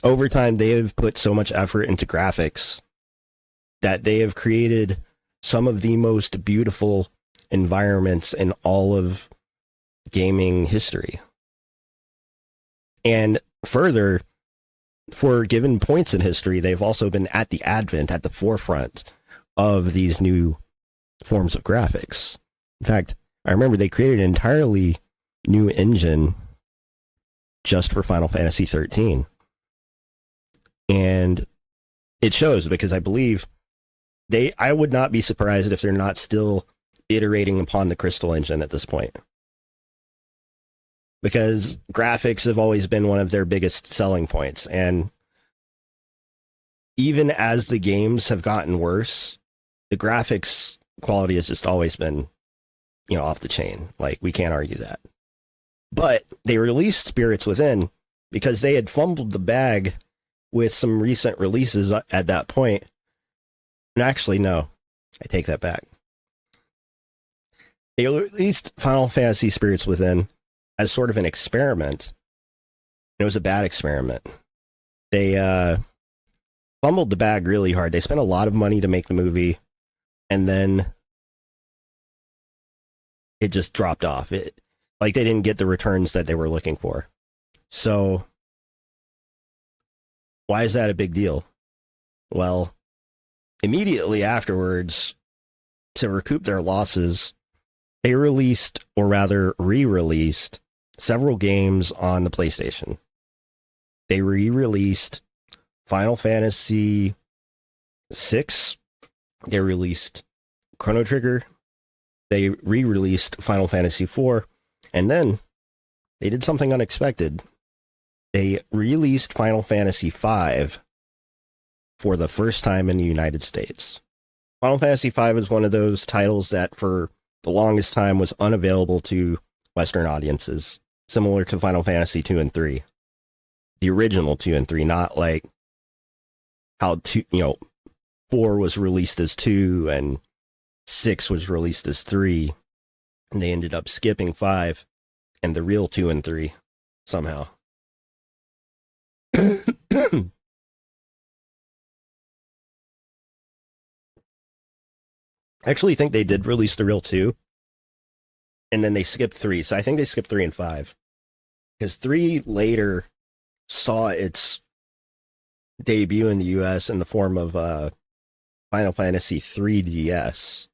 over time, they have put so much effort into graphics that they have created some of the most beautiful environments in all of gaming history. And further, for given points in history, they've also been at the forefront of these new forms of graphics. In fact, I remember they created an entirely new engine just for Final Fantasy 13. And it shows, because I believe I would not be surprised if they're not still iterating upon the Crystal engine at this point. Because graphics have always been one of their biggest selling points. And even as the games have gotten worse, the graphics quality has just always been, off the chain. Like, we can't argue that. But they released Spirits Within because they had fumbled the bag with some recent releases at that point. And actually, no, I take that back. They released Final Fantasy Spirits Within as sort of an experiment. It was a bad experiment. They fumbled the bag really hard. They spent a lot of money to make the movie, and then it just dropped off. They didn't get the returns that they were looking for. So why is that a big deal? Well, immediately afterwards, to recoup their losses, they released, or rather re-released, several games on the PlayStation. They re-released Final Fantasy VI. They released Chrono Trigger. They re-released Final Fantasy IV. And then they did something unexpected. They released Final Fantasy V for the first time in the United States. Final Fantasy V is one of those titles that for the longest time was unavailable to Western audiences, similar to Final Fantasy 2 and 3. The original 2 and 3, not like how 4 was released as 2 and 6 was released as 3. And they ended up skipping 5 and the real 2 and 3 somehow. I actually think they did release the real 2, and then they skipped 3. So I think they skipped 3 and 5, because 3 later saw its debut in the US in the form of Final Fantasy 3DS.